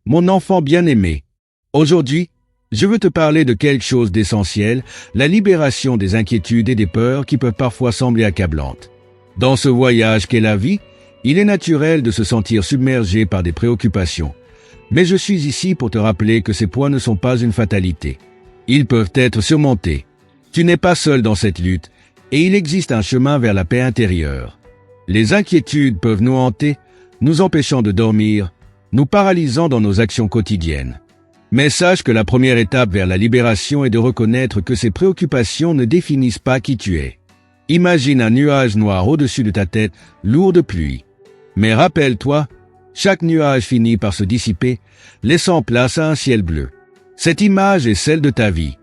Mon enfant bien-aimé, aujourd'hui, je veux te parler de quelque chose d'essentiel, la libération des inquiétudes et des peurs qui peuvent parfois sembler accablantes. Dans ce voyage qu'est la vie, il est naturel de se sentir submergé par des préoccupations. Mais je suis ici pour te rappeler que ces points ne sont pas une fatalité. Ils peuvent être surmontés. Tu n'es pas seul dans cette lutte, et il existe un chemin vers la paix intérieure. Les inquiétudes peuvent nous hanter, nous empêchant de dormir, nous paralysant dans nos actions quotidiennes. Mais sache que la première étape vers la libération est de reconnaître que ces préoccupations ne définissent pas qui tu es. Imagine un nuage noir au-dessus de ta tête, lourd de pluie. Mais rappelle-toi, chaque nuage finit par se dissiper, laissant place à un ciel bleu. Cette image est celle de ta vie.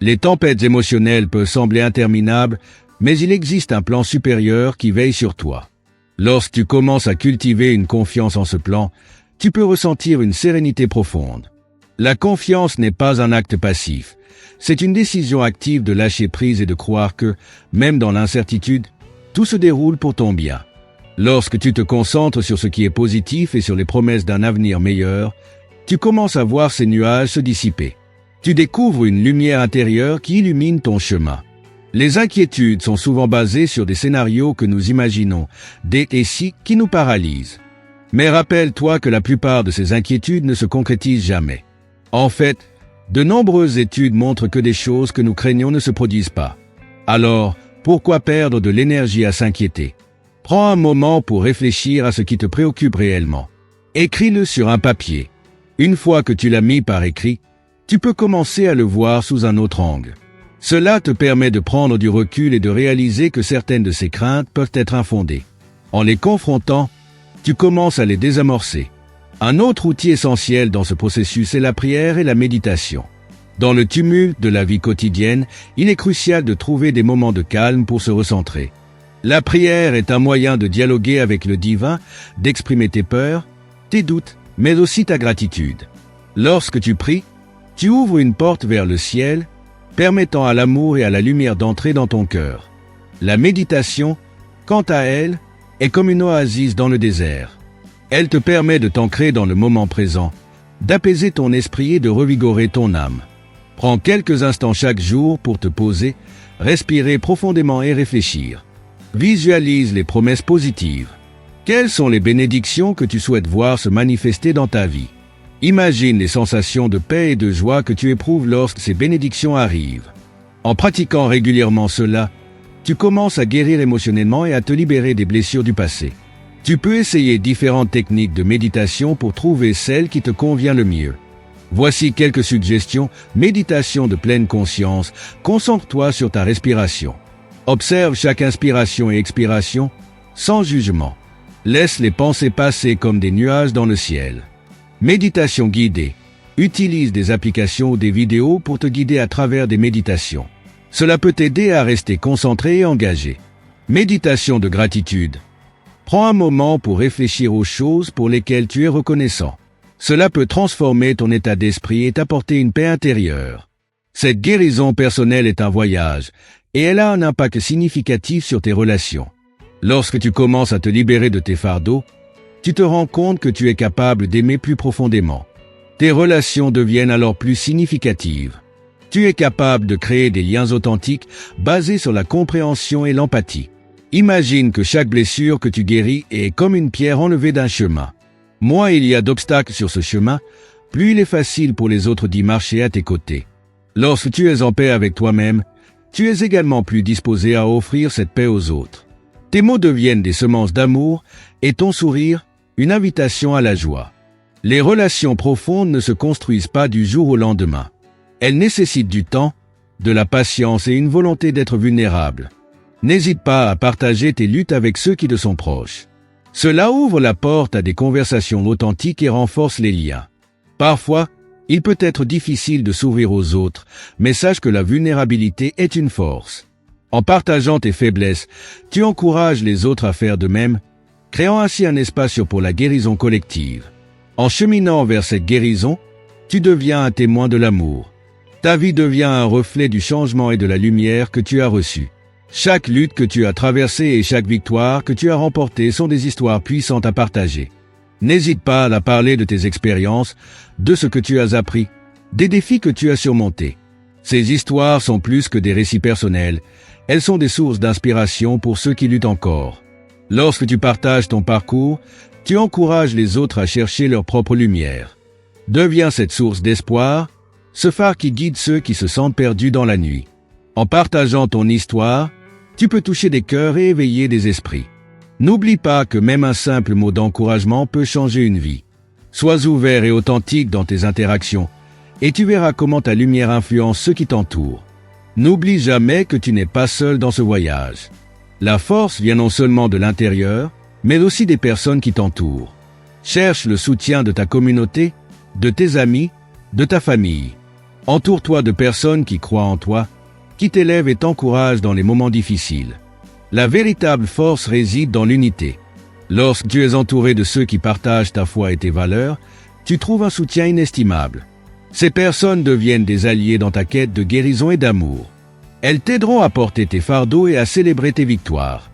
Les tempêtes émotionnelles peuvent sembler interminables, mais il existe un plan supérieur qui veille sur toi. Lorsque tu commences à cultiver une confiance en ce plan, tu peux ressentir une sérénité profonde. La confiance n'est pas un acte passif. C'est une décision active de lâcher prise et de croire que, même dans l'incertitude, tout se déroule pour ton bien. Lorsque tu te concentres sur ce qui est positif et sur les promesses d'un avenir meilleur, tu commences à voir ces nuages se dissiper. Tu découvres une lumière intérieure qui illumine ton chemin. Les inquiétudes sont souvent basées sur des scénarios que nous imaginons, des « et si » qui nous paralysent. Mais rappelle-toi que la plupart de ces inquiétudes ne se concrétisent jamais. En fait, de nombreuses études montrent que des choses que nous craignons ne se produisent pas. Alors, pourquoi perdre de l'énergie à s'inquiéter? Prends un moment pour réfléchir à ce qui te préoccupe réellement. Écris-le sur un papier. Une fois que tu l'as mis par écrit, tu peux commencer à le voir sous un autre angle. Cela te permet de prendre du recul et de réaliser que certaines de ces craintes peuvent être infondées. En les confrontant, tu commences à les désamorcer. Un autre outil essentiel dans ce processus est la prière et la méditation. Dans le tumulte de la vie quotidienne, il est crucial de trouver des moments de calme pour se recentrer. La prière est un moyen de dialoguer avec le divin, d'exprimer tes peurs, tes doutes, mais aussi ta gratitude. Lorsque tu pries, tu ouvres une porte vers le ciel, permettant à l'amour et à la lumière d'entrer dans ton cœur. La méditation, quant à elle, est comme une oasis dans le désert. Elle te permet de t'ancrer dans le moment présent, d'apaiser ton esprit et de revigorer ton âme. Prends quelques instants chaque jour pour te poser, respirer profondément et réfléchir. Visualise les promesses positives. Quelles sont les bénédictions que tu souhaites voir se manifester dans ta vie? Imagine les sensations de paix et de joie que tu éprouves lorsque ces bénédictions arrivent. En pratiquant régulièrement cela, tu commences à guérir émotionnellement et à te libérer des blessures du passé. Tu peux essayer différentes techniques de méditation pour trouver celle qui te convient le mieux. Voici quelques suggestions. Méditation de pleine conscience. Concentre-toi sur ta respiration. Observe chaque inspiration et expiration sans jugement. Laisse les pensées passer comme des nuages dans le ciel. Méditation guidée. Utilise des applications ou des vidéos pour te guider à travers des méditations. Cela peut t'aider à rester concentré et engagé. Méditation de gratitude. Prends un moment pour réfléchir aux choses pour lesquelles tu es reconnaissant. Cela peut transformer ton état d'esprit et t'apporter une paix intérieure. Cette guérison personnelle est un voyage, et elle a un impact significatif sur tes relations. Lorsque tu commences à te libérer de tes fardeaux, tu te rends compte que tu es capable d'aimer plus profondément. Tes relations deviennent alors plus significatives. Tu es capable de créer des liens authentiques basés sur la compréhension et l'empathie. Imagine que chaque blessure que tu guéris est comme une pierre enlevée d'un chemin. Moins il y a d'obstacles sur ce chemin, plus il est facile pour les autres d'y marcher à tes côtés. Lorsque tu es en paix avec toi-même, tu es également plus disposé à offrir cette paix aux autres. Tes mots deviennent des semences d'amour et ton sourire, une invitation à la joie. Les relations profondes ne se construisent pas du jour au lendemain. Elles nécessitent du temps, de la patience et une volonté d'être vulnérable. N'hésite pas à partager tes luttes avec ceux qui te sont proches. Cela ouvre la porte à des conversations authentiques et renforce les liens. Parfois, il peut être difficile de s'ouvrir aux autres, mais sache que la vulnérabilité est une force. En partageant tes faiblesses, tu encourages les autres à faire de même, créant ainsi un espace pour la guérison collective. En cheminant vers cette guérison, tu deviens un témoin de l'amour. Ta vie devient un reflet du changement et de la lumière que tu as reçu. Chaque lutte que tu as traversée et chaque victoire que tu as remportée sont des histoires puissantes à partager. N'hésite pas à parler de tes expériences, de ce que tu as appris, des défis que tu as surmontés. Ces histoires sont plus que des récits personnels, elles sont des sources d'inspiration pour ceux qui luttent encore. Lorsque tu partages ton parcours, tu encourages les autres à chercher leur propre lumière. Deviens cette source d'espoir, ce phare qui guide ceux qui se sentent perdus dans la nuit. En partageant ton histoire, tu peux toucher des cœurs et éveiller des esprits. N'oublie pas que même un simple mot d'encouragement peut changer une vie. Sois ouvert et authentique dans tes interactions, et tu verras comment ta lumière influence ceux qui t'entourent. N'oublie jamais que tu n'es pas seul dans ce voyage. La force vient non seulement de l'intérieur, mais aussi des personnes qui t'entourent. Cherche le soutien de ta communauté, de tes amis, de ta famille. Entoure-toi de personnes qui croient en toi, qui t'élèvent et t'encouragent dans les moments difficiles. La véritable force réside dans l'unité. Lorsque tu es entouré de ceux qui partagent ta foi et tes valeurs, tu trouves un soutien inestimable. Ces personnes deviennent des alliés dans ta quête de guérison et d'amour. Elles t'aideront à porter tes fardeaux et à célébrer tes victoires.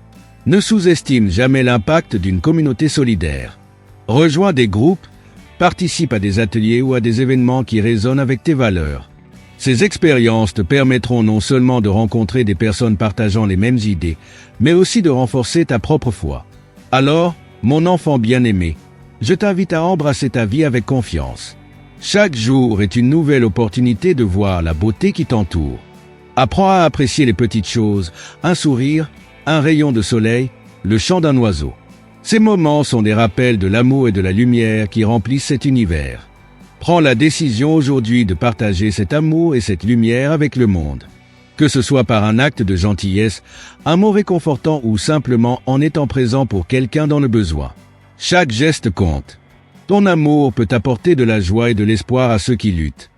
Ne sous-estime jamais l'impact d'une communauté solidaire. Rejoins des groupes, participe à des ateliers ou à des événements qui résonnent avec tes valeurs. Ces expériences te permettront non seulement de rencontrer des personnes partageant les mêmes idées, mais aussi de renforcer ta propre foi. Alors, mon enfant bien-aimé, je t'invite à embrasser ta vie avec confiance. Chaque jour est une nouvelle opportunité de voir la beauté qui t'entoure. Apprends à apprécier les petites choses, un sourire, un rayon de soleil, le chant d'un oiseau. Ces moments sont des rappels de l'amour et de la lumière qui remplissent cet univers. Prends la décision aujourd'hui de partager cet amour et cette lumière avec le monde. Que ce soit par un acte de gentillesse, un mot réconfortant ou simplement en étant présent pour quelqu'un dans le besoin. Chaque geste compte. Ton amour peut apporter de la joie et de l'espoir à ceux qui luttent.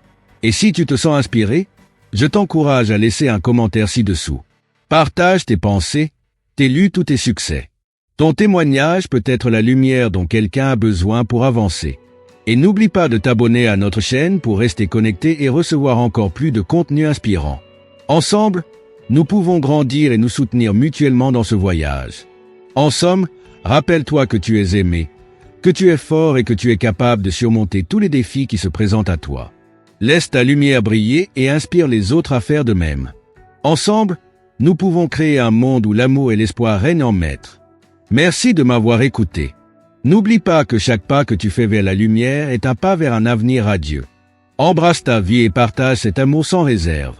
Et si tu te sens inspiré, je t'encourage à laisser un commentaire ci-dessous. Partage tes pensées, tes luttes ou tes succès. Ton témoignage peut être la lumière dont quelqu'un a besoin pour avancer. Et n'oublie pas de t'abonner à notre chaîne pour rester connecté et recevoir encore plus de contenu inspirant. Ensemble, nous pouvons grandir et nous soutenir mutuellement dans ce voyage. En somme, rappelle-toi que tu es aimé, que tu es fort et que tu es capable de surmonter tous les défis qui se présentent à toi. Laisse ta lumière briller et inspire les autres à faire de même. Ensemble, nous pouvons créer un monde où l'amour et l'espoir règnent en maître. Merci de m'avoir écouté. N'oublie pas que chaque pas que tu fais vers la lumière est un pas vers un avenir radieux. Embrasse ta vie et partage cet amour sans réserve.